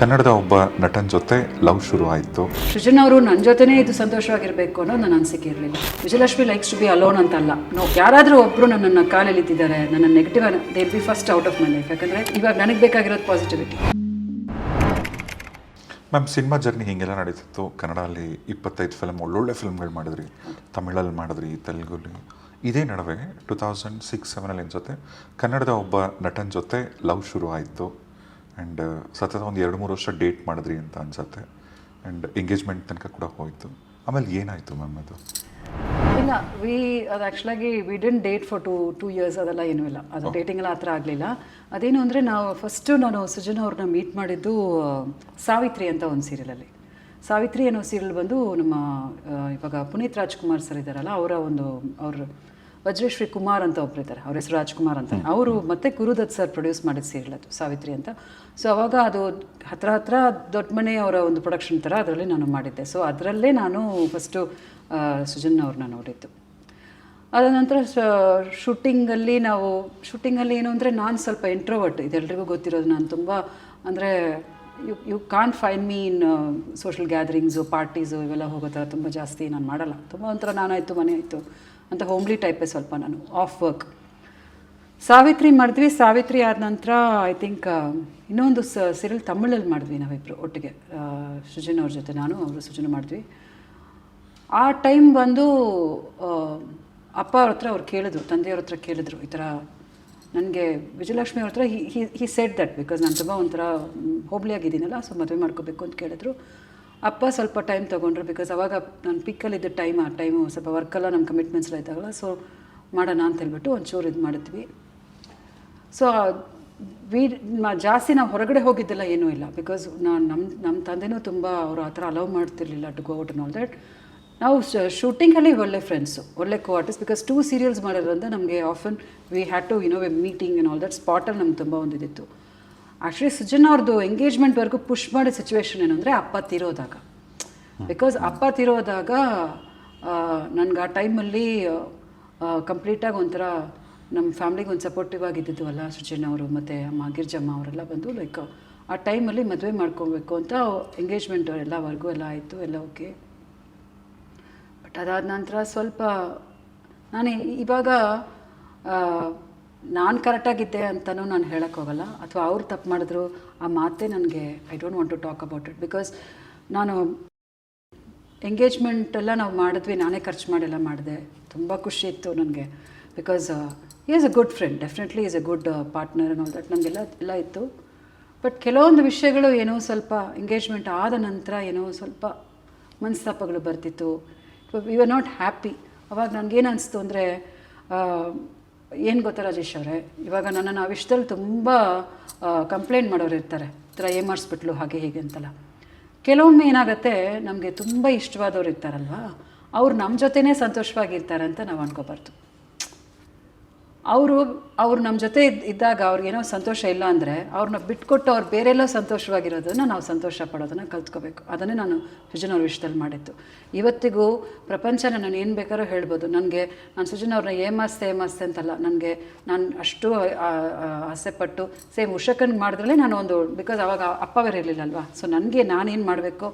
ಕನ್ನಡದ ಒಬ್ಬ ನಟನ ಜೊತೆ ಲವ್ ಶುರು ಆಯಿತು. ಸೃಜನ್ ಅವರು ನನ್ನ ಜೊತೆನೇ ಇದು ಸಂತೋಷವಾಗಿರಬೇಕು ಅನ್ನೋ ನನ್ನ ಅನಿಸಿಕೆ ಇರಲಿಲ್ಲ. Vijayalakshmi likes to be alone ಅಂತಲ್ಲ. ನೋ, ಯಾರಾದರೂ ಒಬ್ಬರು ನನ್ನನ್ನು ಕಾಲೆಳಿತಿದ್ದಾರೆ, ನನ್ನ negative they will be first out of my life. ಯಾಕಂದರೆ ಇವಾಗ ನನಗೆ ಬೇಕಾಗಿರೋದು ಪಾಸಿಟಿವಿಟಿ. ಮ್ಯಾಮ್, ಸಿನಿಮಾ ಜರ್ನಿ ಹೀಗೆಲ್ಲ ನಡೀತಿತ್ತು. ಕನ್ನಡದಲ್ಲಿ 25 ಫಿಲ್ಮ್, ಒಳ್ಳೊಳ್ಳೆ ಫಿಲ್ಮ್ಗಳು ಮಾಡಿದ್ರಿ, ತಮಿಳಲ್ಲಿ ಮಾಡಿದ್ರಿ, ತೆಲುಗಲ್ಲಿ. ಇದೇ ನಡುವೆ 2006-07 ಅನ್ಸುತ್ತೆ ಕನ್ನಡದ ಒಬ್ಬ ನಟನ ಜೊತೆ ಲವ್ ಶುರು ಆಯಿತು. ಆ್ಯಂಡ್ ಸತತ ಒಂದು 2-3 ವರ್ಷ ಡೇಟ್ ಮಾಡಿದ್ರಿ ಅಂತ ಅನ್ಸುತ್ತೆ. ಆ್ಯಂಡ್ ಎಂಗೇಜ್ಮೆಂಟ್ ತನಕ ಕೂಡ ಹೋಯಿತು. ಆಮೇಲೆ ಏನಾಯಿತು ಮ್ಯಾಮ್ ಅದು? ಇಲ್ಲ, ಅದು ಆ್ಯಕ್ಚುಲಾಗಿ we didn't date for two years. ಅದೆಲ್ಲ ಏನೂ ಇಲ್ಲ. ಅದು ಡೇಟಿಂಗ್ ಎಲ್ಲ ಆ ಥರ ಆಗಲಿಲ್ಲ. ಅದೇನು ಅಂದರೆ ನಾನು ಸೃಜನ್ ಅವ್ರನ್ನ ಮೀಟ್ ಮಾಡಿದ್ದು ಸಾವಿತ್ರಿ ಅಂತ ಒಂದು ಸೀರಿಯಲಲ್ಲಿ. ಸಾವಿತ್ರಿ ಅನ್ನೋ ಸೀರಿಯಲ್ ಬಂದು ನಮ್ಮ ಇವಾಗ ಪುನೀತ್ ರಾಜ್ಕುಮಾರ್ ಸರ್ ಇದ್ದಾರಲ್ಲ, ಅವ್ರ ವಜ್ರೇಶ್ವರಿ ಕುಮಾರ್ ಅಂತ ಒಬ್ರು ಇದ್ದಾರೆ, ಅವ್ರ ಹೆಸರು ರಾಜ್ಕುಮಾರ್ ಅಂತ. ಅವರು ಮತ್ತೆ ಗುರುದತ್ ಸರ್ ಪ್ರೊಡ್ಯೂಸ್ ಮಾಡಿದ ಸೀರಿಯಲ್ ಅದು ಸಾವಿತ್ರಿ ಅಂತ. ಸೊ ಅವಾಗ ಅದು ಹತ್ರ ದೊಡ್ಡ ಮನೆ ಅವರ ಒಂದು ಪ್ರೊಡಕ್ಷನ್ ಥರ ಅದರಲ್ಲಿ ನಾನು ಮಾಡಿದ್ದೆ. ಸೊ ಅದರಲ್ಲೇ ನಾನು ಫಸ್ಟು ಸೃಜನ್ ಅವ್ರನ್ನ ನೋಡಿದ್ದು. ಅದ ನಂತರ ಶೂಟಿಂಗಲ್ಲಿ ಏನು ಅಂದರೆ ನಾನು ಸ್ವಲ್ಪ ಇಂಟ್ರೋವರ್ಟ್, ಇದೆಲ್ಲರಿಗೂ ಗೊತ್ತಿರೋದು. ನಾನು ತುಂಬ ಅಂದರೆ you can't find me in social gatherings, parties ಇವೆಲ್ಲ ಹೋಗೋ ಥರ ತುಂಬ ಜಾಸ್ತಿ ನಾನು ಮಾಡಲ್ಲ. ತುಂಬ ಒಂಥರ ನಾನಾಯಿತು ಮನೆ ಆಯಿತು ಅಂತ ಹೋಮ್ಲಿ ಟೈಪೇ ಸ್ವಲ್ಪ ನಾನು, ಆಫ್ ವರ್ಕ್. ಸಾವಿತ್ರಿ ಮಾಡಿದ್ವಿ. ಸಾವಿತ್ರಿ ಆದ ನಂತರ ಐ ಥಿಂಕ್ ಇನ್ನೊಂದು ಸೀರಿಯಲ್ ತಮಿಳಲ್ಲಿ ಮಾಡಿದ್ವಿ ನಾವಿಬ್ಬರು ಒಟ್ಟಿಗೆ, ಸೃಜನ್ ಅವ್ರ ಜೊತೆ ನಾನು, ಅವರು ಸೃಜನ್ ಮಾಡಿದ್ವಿ. ಆ ಟೈಮ್ ಬಂದು ಅಪ್ಪ ಅವ್ರ ಹತ್ರ ಅವ್ರು ಕೇಳಿದ್ರು, ತಂದೆಯವ್ರ ಹತ್ರ ಕೇಳಿದ್ರು, ಈ ಥರ ನನಗೆ ವಿಜಯಲಕ್ಷ್ಮಿ ಅವ್ರ ಹತ್ರ ಹಿ ಸೆಡ್ ದಟ್ ಬಿಕಾಸ್ ನಾನು ತುಂಬ ಒಂಥರ ಹೋಬ್ಲಿಯಾಗಿದ್ದೀನಲ್ಲ, ಸೊ ಮದುವೆ ಮಾಡ್ಕೋಬೇಕು ಅಂತ ಕೇಳಿದ್ರು. ಅಪ್ಪ ಸ್ವಲ್ಪ ಟೈಮ್ ತೊಗೊಂಡ್ರು, ಬಿಕಾಸ್ ಅವಾಗ ನಾನು ಪಿಕ್ಕಲ್ಲಿದ್ದ ಆ ಟೈಮು ಸ್ವಲ್ಪ ವರ್ಕೆಲ್ಲ ನಮ್ಮ ಕಮಿಟ್ಮೆಂಟ್ಸ್ ಎಲ್ಲ ಇದ್ದಾಗಲ್ಲ, ಸೊ ಮಾಡೋಣ ಅಂತ ಹೇಳ್ಬಿಟ್ಟು ಒಂಚೂರು ಇದು ಮಾಡಿದ್ವಿ. ಸೊ ಜಾಸ್ತಿ ನಾವು ಹೊರಗಡೆ ಹೋಗಿದ್ದೆಲ್ಲ ಏನೂ ಇಲ್ಲ, ಬಿಕಾಸ್ ನಮ್ಮ ತಂದೆನೂ ತುಂಬ ಅವರು ಆ ಥರ ಅಲೌ ಮಾಡ್ತಿರ್ಲಿಲ್ಲ to go out and all that. ನಾವು ಶೂಟಿಂಗಲ್ಲಿ ಒಳ್ಳೆ ಫ್ರೆಂಡ್ಸು, ಒಳ್ಳೆ ಕೋ-ಆರ್ಟಿಸ್ಟ್, ಬಿಕಾಸ್ 2 ಸೀರಿಯಲ್ಸ್ ಮಾಡಿರೋದ್ರಿಂದ ನಮಗೆ often we had to a meeting and all that. ಸ್ಪಾಟಲ್ಲಿ ನಮ್ಗೆ ತುಂಬ ಒಂದಿತ್ತು. ಆ್ಯಕ್ಚುಲಿ ಸೃಜನ್ ಅವ್ರದ್ದು ಎಂಗೇಜ್ಮೆಂಟ್ವರೆಗೂ ಪುಷ್ ಮಾಡಿದ ಸಿಚುವೇಶನ್ ಏನಂದರೆ ಅಪ್ಪ ತೀರೋದಾಗ. ಬಿಕಾಸ್ ಅಪ್ಪ ತೀರೋದಾಗ ನನಗೆ ಆ ಟೈಮಲ್ಲಿ ಕಂಪ್ಲೀಟಾಗಿ ಒಂಥರ ನಮ್ಮ ಫ್ಯಾಮ್ಲಿಗೆ ಒಂದು ಸಪೋರ್ಟಿವ್ ಆಗಿದ್ದಿದ್ದು ಅಲ್ಲ ಸೃಜನ್ ಅವರು ಮತ್ತು ಅಮ್ಮ ಗಿರ್ಜಮ್ಮ ಅವರೆಲ್ಲ ಬಂದು ಲೈಕ್ ಆ ಟೈಮಲ್ಲಿ ಮದುವೆ ಮಾಡ್ಕೊಬೇಕು ಅಂತ ಎಂಗೇಜ್ಮೆಂಟ್ ಎಲ್ಲವರೆಗೂ ಎಲ್ಲ ಆಯಿತು, ಎಲ್ಲ ಓಕೆ. ಬಟ್ ಅದಾದ ನಂತರ ಸ್ವಲ್ಪ ನಾನು ಇವಾಗ ನಾನು ಕರೆಕ್ಟಾಗಿದ್ದೆ ಅಂತಲೂ ನಾನು ಹೇಳೋಕ್ಕೋಗಲ್ಲ, ಅಥವಾ ಅವ್ರು ತಪ್ಪು ಮಾಡಿದ್ರು ಆ ಮಾತೇ ನನಗೆ I don't want to talk about it. Because ನಾನು ಎಂಗೇಜ್ಮೆಂಟ್ ಎಲ್ಲ ನಾವು ಮಾಡಿದ್ವಿ, ನಾನೇ ಖರ್ಚು ಮಾಡೆಲ್ಲ ಮಾಡಿದೆ. ತುಂಬ ಖುಷಿ ಇತ್ತು ನನಗೆ, because he is a good friend, definitely is a good partner and all that, ನನಗೆಲ್ಲ ಇತ್ತು. ಬಟ್ ಕೆಲವೊಂದು ವಿಷಯಗಳು ಏನೋ ಸ್ವಲ್ಪ ಎಂಗೇಜ್ಮೆಂಟ್ ಆದ ನಂತರ ಏನೋ ಸ್ವಲ್ಪ ಮನಸ್ತಾಪಗಳು ಬರ್ತಿತ್ತು. V are not happy. ಅವಾಗ ನನಗೇನು ಅನಿಸ್ತು ಅಂದರೆ, ಏನು ಗೊತ್ತಾ ರಾಜೇಶ್ ಅವರೇ, ಇವಾಗ ನನ್ನನ್ನು ಆ ವಿಷಯದಲ್ಲಿ ತುಂಬ ಕಂಪ್ಲೇಂಟ್ ಮಾಡೋರು ಇರ್ತಾರೆ, ಈ ಥರ ಮಾಡಿಸ್ಬಿಟ್ಲು ಹಾಗೆ ಹೀಗೆ ಅಂತಲ್ಲ. ಕೆಲವೊಮ್ಮೆ ಏನಾಗುತ್ತೆ, ನಮಗೆ ತುಂಬ ಇಷ್ಟವಾದವ್ರು ಇರ್ತಾರಲ್ವ, ಅವ್ರು ನಮ್ಮ ಜೊತೆನೇ ಸಂತೋಷವಾಗಿರ್ತಾರೆ ಅಂತ ನಾವು ಅನ್ಕೋಬಾರ್ದು. ಅವರು ನಮ್ಮ ಜೊತೆ ಇದ್ದಾಗ ಅವ್ರಿಗೇನೋ ಸಂತೋಷ ಇಲ್ಲ ಅಂದರೆ ಅವ್ರನ್ನ ಬಿಟ್ಕೊಟ್ಟು ಅವ್ರು ಬೇರೆಲ್ಲ ಸಂತೋಷವಾಗಿರೋದನ್ನು ನಾವು ಸಂತೋಷ ಪಡೋದನ್ನು ಕಲ್ತ್ಕೋಬೇಕು. ಅದನ್ನೇ ನಾನು ಸೃಜನ್ ಅವ್ರ ವಿಷಯದಲ್ಲಿ ಮಾಡಿತ್ತು. ಇವತ್ತಿಗೂ ಪ್ರಪಂಚನ ನಾನು ಏನು ಬೇಕಾದ್ರೂ ಹೇಳ್ಬೋದು. ನಾನು ಸೃಜನ್ ಅವ್ರನ್ನ ಏಮಾಸ್ತೆ ಅಂತಲ್ಲ, ನಾನು ಅಷ್ಟು ಆಸೆಪಟ್ಟು ಸೇಮ್ ಉಷಕನ್ ಮಾಡಿದ್ರಲ್ಲೇ ನಾನು ಒಂದು, ಬಿಕಾಸ್ ಅವಾಗ ಅಪ್ಪ ಬೇರೆ ಇರಲಿಲ್ಲಲ್ವ, ಸೊ ನನಗೆ ನಾನೇನು ಮಾಡಬೇಕು,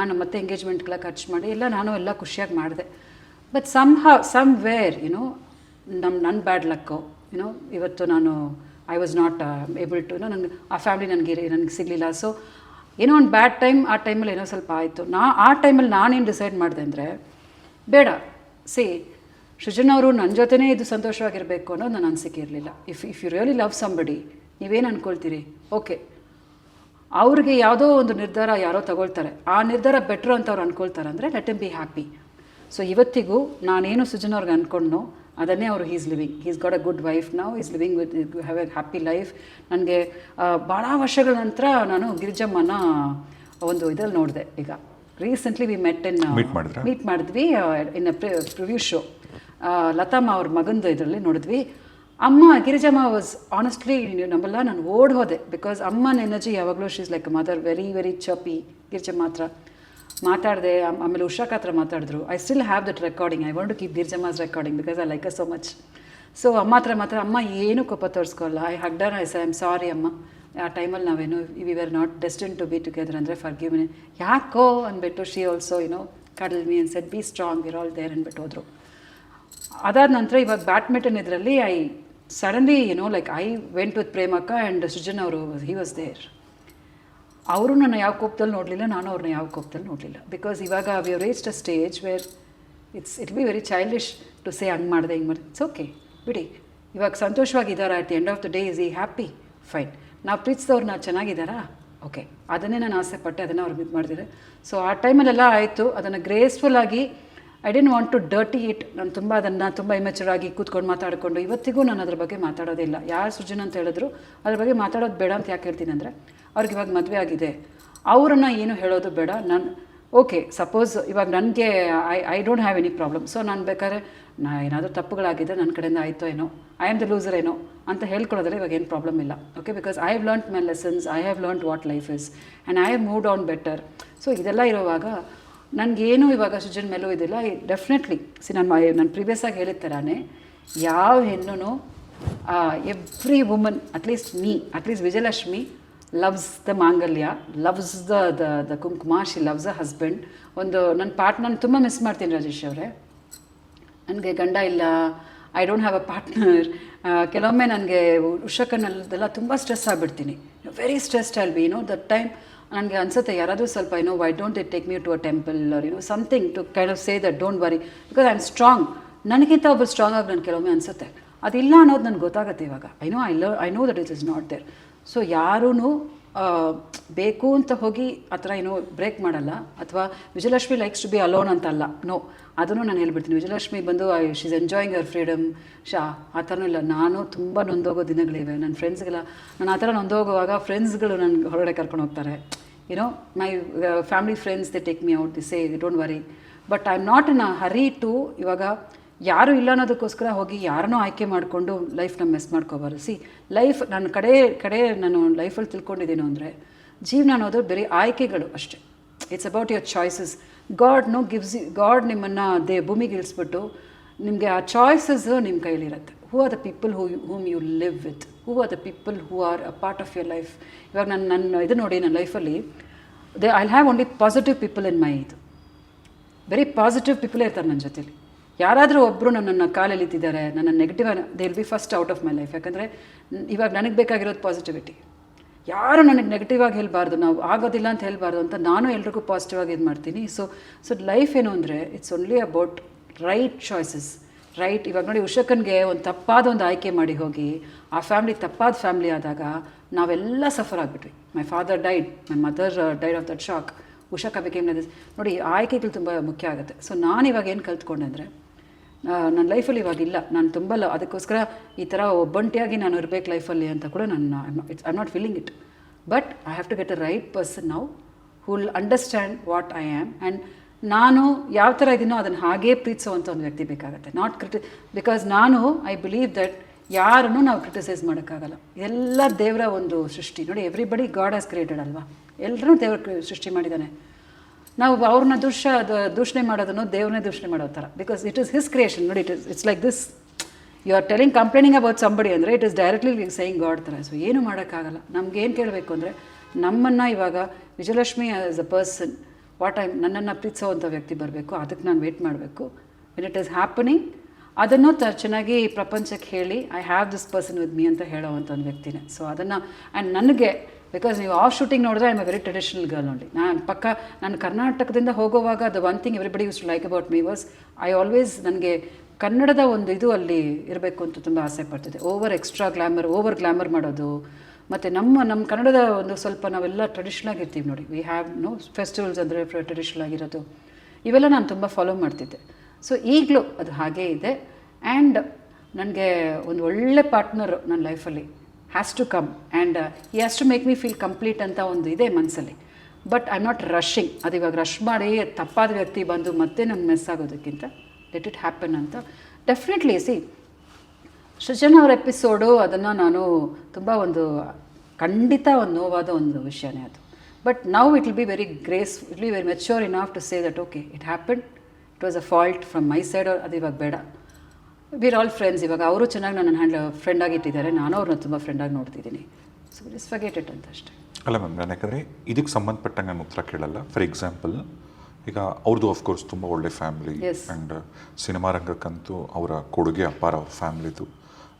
ನಾನು ಮತ್ತೆ ಎಂಗೇಜ್ಮೆಂಟ್ಗೆಲ್ಲ ಖರ್ಚು ಮಾಡಿ ಎಲ್ಲ ಖುಷಿಯಾಗಿ ಮಾಡಿದೆ. ಬಟ್ ಸಮ್ವೇರ್ ನನ್ನ ಬ್ಯಾಡ್ ಲಕ್ಕು ಇವತ್ತು ನಾನು I was not able to ನನಗೆ ಆ ಫ್ಯಾಮಿಲಿ ನನಗೆ ಸಿಗಲಿಲ್ಲ. ಸೊ ಏನೋ ಒಂದು ಬ್ಯಾಡ್ ಟೈಮ್, ಆ ಟೈಮಲ್ಲಿ ಏನೋ ಸ್ವಲ್ಪ ಆಯಿತು. ಆ ಟೈಮಲ್ಲಿ ನಾನೇನು ಡಿಸೈಡ್ ಮಾಡಿದೆ ಅಂದರೆ, ಬೇಡ, ಸೃಜನ್ ಅವರು ನನ್ನ ಜೊತೆನೇ ಇದು ಸಂತೋಷವಾಗಿರಬೇಕು ಅನ್ನೋದು ನನ್ನ ಅನಿಸಿಕೆ ಇರಲಿಲ್ಲ. If you really love somebody, ನೀವೇನು ಅಂದ್ಕೊಳ್ತೀರಿ, ಓಕೆ, ಅವ್ರಿಗೆ ಯಾವುದೋ ಒಂದು ನಿರ್ಧಾರ ಯಾರೋ ತಗೊಳ್ತಾರೆ, ಆ ನಿರ್ಧಾರ ಬೆಟ್ರು ಅಂತ ಅವ್ರು ಅಂದ್ಕೊಳ್ತಾರೆ ಅಂದರೆ let him be happy. So ಇವತ್ತಿಗೂ ನಾನೇನು ಸೃಜನ್ ಅವ್ರಿಗೆ ಅಂದ್ಕೊಂಡ್ನೋ ಅದನ್ನೇ ಅವರು he's living. He's got a good wife now, is living with have a happy life. ನನಗೆ ಭಾಳ ವರ್ಷಗಳ ನಂತರ ನಾನು ಗಿರಿಜಮ್ಮನ ಒಂದು ಇದರಲ್ಲಿ ನೋಡಿದೆ. ಈಗ ರೀಸೆಂಟ್ಲಿ ವಿ ಮೀಟ್ ಮಾಡಿದ್ವಿ ಇನ್ ಅ ಪ್ರಿವ್ಯೂ ಶೋ. ಲತಾಮ್ಮ ಅವ್ರ ಮಗಂದು ಇದರಲ್ಲಿ ನೋಡಿದ್ವಿ. ಅಮ್ಮ ಗಿರಿಜಮ್ಮ ವಾಸ್ ಆನೆಸ್ಟ್ಲಿ, ನೀವು ನಂಬಲ್ಲ, ನಾನು ಓಡ್ ಹೋದೆ. ಬಿಕಾಸ್ ಅಮ್ಮನ ಎನರ್ಜಿ ಯಾವಾಗಲೂ she's like a mother, very very chirpy. Girijamma ಹತ್ರ ಮಾತಾಡಿದೆ, ಆಮೇಲೆ ಉಷಾಕ್ ಹತ್ರ ಮಾತಾಡಿದ್ರು. I still have that recording. I want to keep Girijamma's recording because I like her so much. So ಅಮ್ಮ ಹತ್ರ ಮಾತ್ರ, ಅಮ್ಮ ಏನು ಕೋಪ ತೋರಿಸ್ಕೊಳ್ಳಲ್ಲ. I hugged her, I say I am sorry ಅಮ್ಮ, ಆ ಟೈಮಲ್ಲಿ ನಾವೇನು we are not destined to be together ಅಂದರೆ ಫರ್ಗಿವ್ ಮಿ ಯಾಕೋ ಅಂದ್ಬಿಟ್ಟು she also cuddled me ಅನ್ಸೆಟ್ be strong we're all there ಅಂದ್ಬಿಟ್ಟು ಹೋದರು. ಅದಾದ ನಂತರ ಇವಾಗ ಬ್ಯಾಡ್ಮಿಂಟನ್ ಇದರಲ್ಲಿ suddenly like I went with Premakka and Srujan ಅವರು ಹಿ ವಾಸ್ ದೇರ್. ಅವರು ನನ್ನ ಯಾವ ಕೋಪದಲ್ಲಿ ನೋಡಲಿಲ್ಲ, ನಾನು ಅವ್ರನ್ನ ಯಾವ ಕೋಪದಲ್ಲಿ ನೋಡಲಿಲ್ಲ. ಬಿಕಾಸ್ ಇವಾಗ we have reached a stage where it be very childish to say ಹಂಗೆ ಮಾಡಿದೆ ಹಿಂಗೆ ಮಾಡಿದೆ. ಇಟ್ಸ್ ಓಕೆ, ಬಿಡಿ. ಇವಾಗ ಸಂತೋಷವಾಗಿದ್ದಾರಾ at the end of the day is he happy, fine. ನಾವು ಪ್ರೀತಿಸಿದವ್ರು ನಾವು ಚೆನ್ನಾಗಿದ್ದಾರಾ, ಓಕೆ. ಅದನ್ನೇ ನಾನು ಆಸೆ ಪಟ್ಟೆ, ಅದನ್ನು ಅವ್ರಿಗೆ ಇದು ಮಾಡಿದ್ದಾರೆ. ಸೊ ಆ ಟೈಮಲ್ಲೆಲ್ಲ ಆಯಿತು. ಅದನ್ನು ಗ್ರೇಸ್ಫುಲ್ಲಾಗಿ I didn't want to dirty it. ನಾನು ತುಂಬ ಇಮೆಚೂರ್ ಆಗಿ ಕೂತ್ಕೊಂಡು ಮಾತಾಡಿಕೊಂಡು ಇವತ್ತಿಗೂ ನಾನು ಅದ್ರ ಬಗ್ಗೆ ಮಾತಾಡೋದಿಲ್ಲ. ಯಾರು ಸೃಜನ್ ಅಂತ ಹೇಳಿದ್ರು ಅದ್ರ ಬಗ್ಗೆ ಮಾತಾಡೋದು ಬೇಡ ಅಂತ ಯಾಕೆ ಹೇಳ್ತೀನಿ ಅಂದರೆ, ಅವ್ರಿಗೆ ಇವಾಗ ಮದುವೆ ಆಗಿದೆ, ಅವರನ್ನು ಏನು ಹೇಳೋದು ಬೇಡ. ನಾನು ಓಕೆ, ಸಪೋಸ್ ಇವಾಗ ನನಗೆ I don't have any problem. So ನಾನು ಬೇಕಾದ್ರೆ ಏನಾದರೂ ತಪ್ಪುಗಳಾಗಿದೆ ನನ್ನ ಕಡೆಯಿಂದ ಆಯಿತೋ ಏನೋ, ಐ ಆಮ್ ದ ಲೂಸರ್ ಏನೋ ಅಂತ ಹೇಳ್ಕೊಳ್ಳೋದ್ರೆ ಇವಾಗ ಏನು ಪ್ರಾಬ್ಲಮ್ ಇಲ್ಲ. Okay, because I have learned my lessons, I have learned what life is and I have moved on better. So ಇದೆಲ್ಲ ಇರೋವಾಗ ನನಗೇನು ಇವಾಗ ಸೃಜನ್ ಮೇಲೂ ಇದಿಲ್ಲ. ಡೆಫಿನೆಟ್ಲಿ ನಾನು ಪ್ರೀವಿಯಸ್ಸಾಗಿ ಹೇಳಿದ ಥರನೇ ಯಾವ ಹೆಣ್ಣು every woman at least Vijayalakshmi loves the mangalya, loves the kumkuma, she loves a husband. ನನ್ನ ಪಾರ್ಟ್ನರ್ ತುಂಬ ಮಿಸ್ ಮಾಡ್ತೀನಿ ರಾಜೇಶ್ ಅವರೇ. ನನಗೆ ಗಂಡ ಇಲ್ಲ, I don't have a partner. ಕೆಲವೊಮ್ಮೆ ನನಗೆ ಉಷಕನಲ್ಲೆಲ್ಲ ತುಂಬ ಸ್ಟ್ರೆಸ್ ಆಗಿಬಿಡ್ತೀನಿ, very stressed I'll be that time. ನನಗೆ ಅನಿಸುತ್ತೆ ಯಾರಾದರೂ ಸ್ವಲ್ಪ why don't it take me to a temple or something to kind of say that don't worry because I am strong. ನನಗಿಂತ ಒಬ್ಬರು ಸ್ಟ್ರಾಂಗ್ ಆಗಿ ನನಗೆ ಕೆಲವೊಮ್ಮೆ ಅನಿಸುತ್ತೆ. ಅದಿಲ್ಲ ಅನ್ನೋದು ನನಗೆ ಗೊತ್ತಾಗುತ್ತೆ ಇವಾಗ. I know that it is not there. So ಯಾರೂ ಬೇಕು ಅಂತ ಹೋಗಿ ಆ ಥರ ಬ್ರೇಕ್ ಮಾಡಲ್ಲ. ಅಥವಾ Vijayalakshmi likes to be alone ಅಂತ ಅಲ್ಲ, ನೋ, ಅದನ್ನು ನಾನು ಹೇಳ್ಬಿಡ್ತೀನಿ. ವಿಜಯಲಕ್ಷ್ಮಿ ಬಂದು she is enjoying your freedom ಆ ಥರನೂ ಇಲ್ಲ. ನಾನು ತುಂಬ ನೊಂದೋಗೋ ದಿನಗಳಿವೆ. ನನ್ನ ಫ್ರೆಂಡ್ಸ್ಗೆಲ್ಲ ನಾನು ಆ ಥರ ನೊಂದೋಗುವಾಗ ಫ್ರೆಂಡ್ಸ್ಗಳು ನನಗೆ ಹೊರಗಡೆ ಕರ್ಕೊಂಡು ಹೋಗ್ತಾರೆ. My family friends they take me out, they say don't worry. But I am not in a hurry to ಇವಾಗ ಯಾರೂ ಇಲ್ಲ ಅನ್ನೋದಕ್ಕೋಸ್ಕರ ಹೋಗಿ ಯಾರನ್ನೂ ಆಯ್ಕೆ ಮಾಡಿಕೊಂಡು ಲೈಫ್ನ ಮೆಸ್ ಮಾಡ್ಕೋಬಾರ್ದು. ಲೈಫ್ ನನ್ನ ಕಡೆ ನಾನು ಲೈಫಲ್ಲಿ ತಿಳ್ಕೊಂಡಿದ್ದೇನು ಅಂದರೆ, ಜೀವನ ಅನ್ನೋದು ಬರೀ ಆಯ್ಕೆಗಳು ಅಷ್ಟೇ. It's about your choices. God ನಿಮ್ಮನ್ನು ಭೂಮಿಗೆ ಇಳಿಸ್ಬಿಟ್ಟು ನಿಮಗೆ ಆ ಚಾಯ್ಸಸ್ ನಿಮ್ಮ ಕೈಲಿರುತ್ತೆ. Who are the people whom you live with, who are the people who are a part of your life. ಇವಾಗ ನನ್ನ ಇದು ನೋಡಿ, ನನ್ನ ಲೈಫಲ್ಲಿ I have only positive people in my very positive ಪೀಪಲೇ ಇರ್ತಾರೆ ನನ್ನ ಜೊತೆಲಿ. ಯಾರಾದರೂ ಒಬ್ಬರು ನನ್ನನ್ನು ಕಾಲೆಳಿತಿದ್ದಾರೆ, ನನ್ನ negative, they will be first out of my life. ಯಾಕಂದರೆ ಇವಾಗ ನನಗೆ ಬೇಕಾಗಿರೋದು ಪಾಸಿಟಿವಿಟಿ. ಯಾರು ನನಗೆ ನೆಗೆಟಿವ್ ಆಗಿ ಹೇಳಬಾರ್ದು, ನಾವು ಆಗೋದಿಲ್ಲ ಅಂತ ಹೇಳಬಾರ್ದು ಅಂತ ನಾನು ಎಲ್ರಿಗೂ ಪಾಸಿಟಿವ್ ಆಗಿ ಇದು ಮಾಡ್ತೀನಿ. ಸೊ ಲೈಫ್ ಏನು ಅಂದರೆ it's only about right choices. Right, ಇವಾಗ ನೋಡಿ ಉಷಕನ್ಗೆ ಒಂದು ತಪ್ಪಾದ ಒಂದು ಆಯ್ಕೆ ಮಾಡಿ ಹೋಗಿ ಆ ಫ್ಯಾಮ್ಲಿ ತಪ್ಪಾದ ಫ್ಯಾಮ್ಲಿ ಆದಾಗ ನಾವೆಲ್ಲ ಸಫರ್ ಆಗಿಬಿಟ್ವಿ. My father died, my mother died of that shock, Ushakka became like this. ನೋಡಿ, ಆಯ್ಕೆಗಳು ತುಂಬ ಮುಖ್ಯ ಆಗುತ್ತೆ. ಸೊ ನಾನು ಇವಾಗ ಏನು ಕಲ್ತ್ಕೊಂಡೆ ಅಂದರೆ, ನನ್ನ ಲೈಫಲ್ಲಿ ಇವಾಗಿಲ್ಲ, ನಾನು ತುಂಬ ಅದಕ್ಕೋಸ್ಕರ ಈ ಥರ ಒಬ್ಬಂಟಿಯಾಗಿ ನಾನು ಇರಬೇಕು ಲೈಫಲ್ಲಿ ಅಂತ ಕೂಡ I am not feeling it. But I have to get a right person now who will understand what I am. And ನಾನು ಯಾವ ಥರ ಇದ್ದೀನೋ ಅದನ್ನು ಹಾಗೇ ಪ್ರೀತಿಸೋವಂಥ ಒಂದು ವ್ಯಕ್ತಿ ಬೇಕಾಗುತ್ತೆ. ನಾಟ್ ಬಿಕಾಸ್ ನಾನು ಐ ಬಿಲೀವ್ ದಟ್ ಯಾರನ್ನು ನಾವು ಕ್ರಿಟಿಸೈಸ್ ಮಾಡೋಕ್ಕಾಗಲ್ಲ. ಎಲ್ಲ ದೇವರ ಒಂದು ಸೃಷ್ಟಿ. ನೋಡಿ, ಎವ್ರಿಬಡಿ ಗಾಡ್ ಹ್ಯಾಸ್ ಕ್ರಿಯೇಟೆಡ್ ಅಲ್ವಾ, ಎಲ್ಲರೂ ದೇವ್ರ ಸೃಷ್ಟಿ ಮಾಡಿದ್ದಾನೆ. ನಾವು ಅವ್ರನ್ನ ದೂಷಣೆ ಮಾಡೋದನ್ನು ದೇವ್ರನ್ನೇ ದೂಷಣೆ ಮಾಡೋ ಥರ, because it is his creation. ನೋಡಿ, it's like this, you are complaining about somebody ಅಂದರೆ it is directly saying God ಥರ. ಸೊ ಏನು ಮಾಡೋಕ್ಕಾಗಲ್ಲ. ನಮಗೇನು ಕೇಳಬೇಕು ಅಂದರೆ, ನಮ್ಮನ್ನು ಇವಾಗ ವಿಜಯಲಕ್ಷ್ಮಿ ಆಸ್ ಅ ಪರ್ಸನ್ ನನ್ನನ್ನು ಪ್ರೀತಿಸೋವಂಥ ವ್ಯಕ್ತಿ ಬರಬೇಕು. ಅದಕ್ಕೆ ನಾನು ವೇಟ್ ಮಾಡಬೇಕು. ವೆನ್ ಇಟ್ ಈಸ್ ಹ್ಯಾಪನಿಂಗ್ ಅದನ್ನು ಚೆನ್ನಾಗಿ ಪ್ರಪಂಚಕ್ಕೆ ಹೇಳಿ I have this person with me ಅಂತ ಹೇಳೋವಂಥ ಒಂದು ವ್ಯಕ್ತಿನೇ. ಸೊ ಅದನ್ನು ಆ್ಯಂಡ್ ನನಗೆ, ಬಿಕಾಸ್ ನೀವು ಆಫ್ ಶೂಟಿಂಗ್ ನೋಡಿದ್ರೆ I am a very traditional girl ನೋಡಿ. ನಾನು ಕರ್ನಾಟಕದಿಂದ ಹೋಗುವಾಗ the one thing everybody used to like about me was I always, ನನಗೆ ಕನ್ನಡದ ಒಂದು ಇದು ಅಲ್ಲಿ ಇರಬೇಕು ಅಂತ ತುಂಬ ಆಸೆ ಪಡ್ತಿದ್ದೆ. ಓವರ್ ಗ್ಲಾಮರ್ ಮಾಡೋದು. ಮತ್ತು ನಮ್ಮ ಕನ್ನಡದ ಒಂದು ಸ್ವಲ್ಪ ನಾವೆಲ್ಲ ಟ್ರೆಡಿಷ್ನಲ್ ಆಗಿರ್ತೀವಿ ನೋಡಿ. ವಿ ಹ್ಯಾವ್ ಫೆಸ್ಟಿವಲ್ಸ್ ಅಂದರೆ ಟ್ರೆಡಿಷ್ನಲ್ ಆಗಿರೋದು, ಇವೆಲ್ಲ ನಾನು ತುಂಬ ಫಾಲೋ ಮಾಡ್ತಿದ್ದೆ. ಸೊ ಈಗಲೂ ಅದು ಹಾಗೇ ಇದೆ. ಆ್ಯಂಡ್ ನನಗೆ ಒಂದು ಒಳ್ಳೆ ಪಾರ್ಟ್ನರು ನನ್ನ ಲೈಫಲ್ಲಿ has to come and he has to make me feel complete ಅಂತ ಒಂದು ಇದೆ ಮನಸ್ಸಲ್ಲಿ. But I am not rushing. ಅದು ಇವಾಗ ರಶ್ ಮಾಡಿ ತಪ್ಪಾದ ವ್ಯಕ್ತಿ ಬಂದು ಮತ್ತೆ ನನ್ನ ಮಿಸ್ ಆಗೋದಕ್ಕಿಂತ ಲೆಟ್ ಇಟ್ ಹ್ಯಾಪನ್ ಅಂತ. ಡೆಫಿನೆಟ್ಲಿ ಸೃಜನ್ ಅವ್ರ ಎಪಿಸೋಡು ಅದನ್ನು ನಾನು ತುಂಬ ಖಂಡಿತ ಒಂದು ನೋವಾದ ಒಂದು ವಿಷಯನೇ ಅದು. But now it will be very very mature enough to say that okay, it happen, it was a fault from my side. ಅದು ಇವಾಗ ಬೇಡ. We're all friends. ಇವಾಗ ಅವರು ಚೆನ್ನಾಗಿ ನನ್ನ ಫ್ರೆಂಡಾಗಿ ಇಟ್ಟಿದ್ದಾರೆ, ನಾನು ಅವ್ರನ್ನ ತುಂಬ ಫ್ರೆಂಡಾಗಿ ನೋಡ್ತಿದ್ದೀನಿ. ಸೊ ಜಸ್ಟ್ ಫರ್ಗೆಟ್ ಇಟ್ ಅಂತ ಅಷ್ಟೇ. ಅಲ್ಲ ಮ್ಯಾಮ್, ನಾನು ಯಾಕಂದರೆ ಇದಕ್ಕೆ ಸಂಬಂಧಪಟ್ಟಂಗೆ ನಾನು ಉತ್ತರ ಕೇಳಲ್ಲ. ಫಾರ್ ಎಕ್ಸಾಂಪಲ್, ಈಗ ಅವ್ರದ್ದು ಆಫ್ಕೋರ್ಸ್ ತುಂಬ ಒಳ್ಳೆ ಫ್ಯಾಮ್ಲಿ ಆ್ಯಂಡ್ ಸಿನಿಮಾ ರಂಗಕ್ಕಂತೂ ಅವರ ಕೊಡುಗೆ ಅಪಾರ. ಅವ್ರ ಫ್ಯಾಮ್ಲಿದು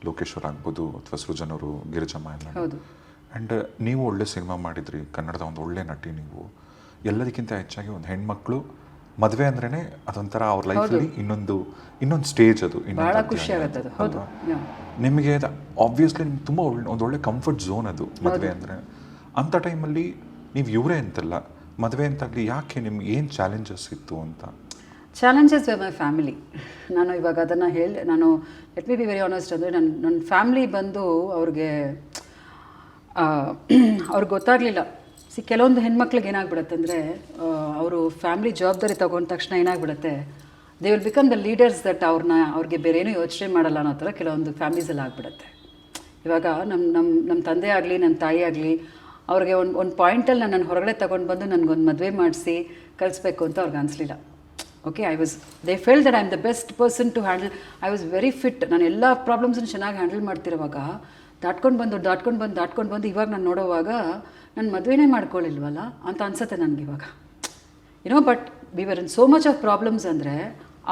ಲೋಕೇಶ್ ಅವ್ರು ಆಗ್ಬೋದು ಅಥವಾ ಸೃಜನ್ ಅವರು, ಗಿರಿಜಮ್ಮ ಎಲ್ಲ. ಆ್ಯಂಡ್ ನೀವು ಒಳ್ಳೆ ಸಿನಿಮಾ ಮಾಡಿದ್ರಿ, ಕನ್ನಡದ ಒಂದು ಒಳ್ಳೆ ನಟಿ ನೀವು. ಎಲ್ಲದಕ್ಕಿಂತ ಹೆಚ್ಚಾಗಿ ಒಂದು ಹೆಣ್ಮಕ್ಳು ಮದುವೆ ಅಂದ್ರೇ ಅದೊಂಥರ ಅವ್ರ ಲೈಫಲ್ಲಿ ಇನ್ನೊಂದು ಸ್ಟೇಜ್ ಅದು. ಭಾಳ ಖುಷಿ ಆಗುತ್ತೆ ಅದು. ಹೌದು, ನಿಮಗೆ ಅದು ಆಬ್ವಿಯಸ್ಲಿ ನಿಮ್ಗೆ ತುಂಬ ಒಳ್ಳೆ ಕಂಫರ್ಟ್ ಝೋನ್ ಅದು ಮದುವೆ ಅಂದರೆ. ಅಂಥ ಟೈಮಲ್ಲಿ ನೀವು ಇವರೇ ಅಂತಲ್ಲ, ಮದುವೆ ಅಂತಾಗಲಿ ಯಾಕೆ ನಿಮ್ಗೆ ಏನು ಚಾಲೆಂಜಸ್ ಇತ್ತು ಅಂತ? Challenges my family. ನಾನು ಇವಾಗ ಅದನ್ನು ನಾನು let me be very honest ಅಂದರೆ ನನ್ನ ಫ್ಯಾಮ್ಲಿ ಬಂದು ಅವ್ರಿಗೆ ಗೊತ್ತಾಗಲಿಲ್ಲ. ಕೆಲವೊಂದು ಹೆಣ್ಮಕ್ಳಿಗೆ ಏನಾಗ್ಬಿಡುತ್ತೆ ಅಂದರೆ ಅವರು ಫ್ಯಾಮ್ಲಿ ಜವಾಬ್ದಾರಿ ತೊಗೊಂಡ ತಕ್ಷಣ ಏನಾಗ್ಬಿಡುತ್ತೆ, they will become the leaders that ಅವ್ರಿಗೆ ಬೇರೆ ಏನೂ ಯೋಚನೆ ಮಾಡಲ್ಲ ಅನ್ನೋ ಥರ ಕೆಲವೊಂದು ಫ್ಯಾಮ್ಲೀಸಲ್ಲಿ ಆಗ್ಬಿಡುತ್ತೆ. ಇವಾಗ ನಮ್ಮ ತಂದೆ ಆಗಲಿ ನನ್ನ ತಾಯಿ ಆಗಲಿ ಅವ್ರಿಗೆ ಒಂದು ಪಾಯಿಂಟಲ್ಲಿ ನನ್ನ ಹೊರಗಡೆ ತೊಗೊಂಡು ಬಂದು ನನಗೊಂದು ಮದುವೆ ಮಾಡಿಸಿ ಕಳಿಸ್ಬೇಕು ಅಂತ ಅವ್ರಿಗೆ ಅನಿಸ್ಲಿಲ್ಲ. Okay, they felt that I am the best person to handle. I was very fit. ನಾನು ಎಲ್ಲ ಪ್ರಾಬ್ಲಮ್ಸನ್ನು ಚೆನ್ನಾಗಿ ಹ್ಯಾಂಡಲ್ ಮಾಡ್ತಿರುವಾಗ ದಾಟ್ಕೊಂಡು ಬಂದು ಇವಾಗ ನಾನು ನೋಡೋವಾಗ ನಾನು ಮದುವೆನೇ ಮಾಡ್ಕೊಳ್ಳಿಲ್ವಲ್ಲ ಅಂತ ಅನ್ಸುತ್ತೆ ನನಗೆ ಇವಾಗ. But we were in so much of problems ಅಂದರೆ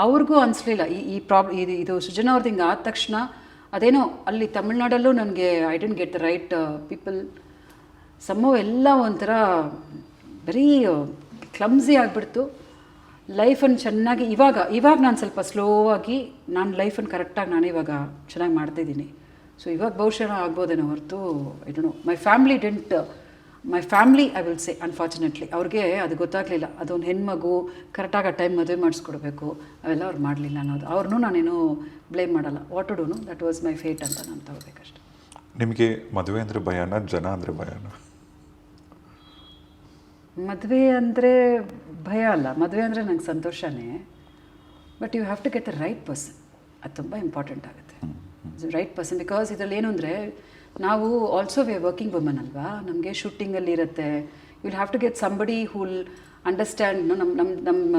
ಅವ್ರಿಗೂ ಅನಿಸ್ಲಿಲ್ಲ ಇದು ಸೃಜನ ಅವ್ರದ್ದು ಹಿಂಗೆ ಆದ ತಕ್ಷಣ. ಅದೇನೋ ಅಲ್ಲಿ ತಮಿಳ್ನಾಡಲ್ಲೂ ನನಗೆ I didn't get the right people. Some of ಎಲ್ಲ ಒಂಥರ ವೆರಿ ಕ್ಲಮ್ಸಿ ಆಗಿಬಿಡ್ತು. ಲೈಫನ್ನು ಚೆನ್ನಾಗಿ ಇವಾಗ ನಾನು ಸ್ವಲ್ಪ ಸ್ಲೋ ಆಗಿ ನಾನು ಲೈಫನ್ನು ಕರೆಕ್ಟಾಗಿ ನಾನು ಇವಾಗ ಚೆನ್ನಾಗಿ ಮಾಡ್ತಾಯಿದ್ದೀನಿ. ಸೊ ಇವಾಗ ಬಹುಶಃ ಆಗ್ಬೋದೇನೋ ಹೊರತು I don't know. My family I will say unfortunately ಅವ್ರಿಗೆ ಅದು ಗೊತ್ತಾಗಲಿಲ್ಲ. ಅದೊಂದು ಹೆಣ್ಮಗು ಕರೆಕ್ಟಾಗಿ ಆ ಟೈಮ್ ಮದುವೆ ಮಾಡಿಸ್ಕೊಡ್ಬೇಕು, ಅವೆಲ್ಲ ಅವ್ರು ಮಾಡಲಿಲ್ಲ ಅನ್ನೋದು. ಅವ್ರನ್ನೂ ನಾನೇನು ಬ್ಲೇಮ್ ಮಾಡಲ್ಲ. ವಾಟ್ ಟು ಡೂನು, ದಟ್ ವಾಸ್ ಮೈ ಫೇಟ್ ಅಂತ ನಾನು ತಗೋಬೇಕಷ್ಟೆ. ನಿಮಗೆ ಮದುವೆ ಅಂದರೆ ಭಯನಾ, ಜನ ಅಂದರೆ ಭಯನಾ? ಮದುವೆ ಅಂದರೆ ಭಯ ಅಲ್ಲ, ಮದುವೆ ಅಂದರೆ ನಂಗೆ ಸಂತೋಷನೇ. But you have to get the right person. ಅದು ತುಂಬ ಇಂಪಾರ್ಟೆಂಟ್ ಆಗುತ್ತೆ, ರೈಟ್ ಪರ್ಸನ್. ಬಿಕಾಸ್ ಇದರಲ್ಲಿ ಏನು ಅಂದರೆ ನಾವು also we are working woman ಅಲ್ವಾ, ನಮಗೆ ಶೂಟಿಂಗಲ್ಲಿ ಇರುತ್ತೆ. You will have to get somebody who will understand. ನಮ್ಮ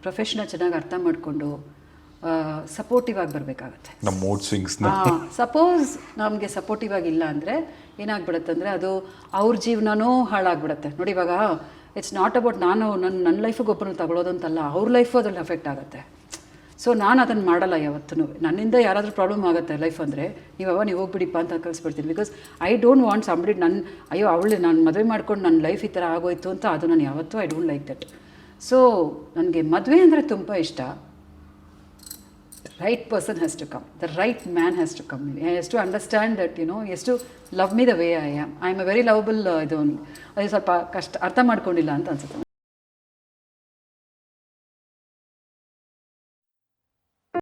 ಪ್ರೊಫೆಷನ ಚೆನ್ನಾಗಿ ಅರ್ಥ ಮಾಡಿಕೊಂಡು ಸಪೋರ್ಟಿವ್ ಆಗಿ ಬರಬೇಕಾಗತ್ತೆ. ನಮ್ಮ ಮೂಡ್ ಸ್ವಿಂಗ್ಸ್ನ ಸಪೋಸ್ ನಮಗೆ ಸಪೋರ್ಟಿವ್ ಆಗಿಲ್ಲ ಅಂದರೆ ಏನಾಗ್ಬಿಡುತ್ತೆ ಅಂದರೆ ಅದು ಅವ್ರ ಜೀವನನೂ ಹಾಳಾಗ್ಬಿಡುತ್ತೆ. ನೋಡಿ, ಇವಾಗ ಇಟ್ಸ್ ನಾಟ್ ಅಬೌಟ್ ನನ್ನ ಲೈಫಿಗೆ ಒಬ್ಬರನ್ನು ತಗೊಳ್ಳೋದು ಅಂತಲ್ಲ, ಅವ್ರ ಲೈಫು ಅದ್ರಲ್ಲಿ ಅಫೆಕ್ಟ್ ಆಗುತ್ತೆ. ಸೊ ನಾನು ಅದನ್ನು ಮಾಡಲ್ಲ ಯಾವತ್ತೂ. ನನ್ನಿಂದ ಯಾರಾದರೂ ಪ್ರಾಬ್ಲಮ್ ಆಗುತ್ತೆ ಲೈಫ್ ಅಂದರೆ ನೀವು ಹೋಗ್ಬಿಡಿಪ್ಪ ಅಂತ ಕಳಿಸ್ಬಿಡ್ತೀನಿ. Because I don't want somebody ನಾನು ಮದುವೆ ಮಾಡ್ಕೊಂಡು ನನ್ನ ಲೈಫ್ ಈ ಥರ ಆಗೋಯ್ತು ಅಂತ ಅದು ನಾನು ಯಾವತ್ತೂ I don't like that. So ನನಗೆ ಮದುವೆ ಅಂದರೆ ತುಂಬ ಇಷ್ಟ. Right person has to come, the right man has to come. Has to understand that has to love me the way I am a very lovable. ಅದು ಸ್ವಲ್ಪ ಕಷ್ಟ ಅರ್ಥ ಮಾಡ್ಕೊಂಡಿಲ್ಲ ಅಂತ ಅನ್ಸುತ್ತೆ.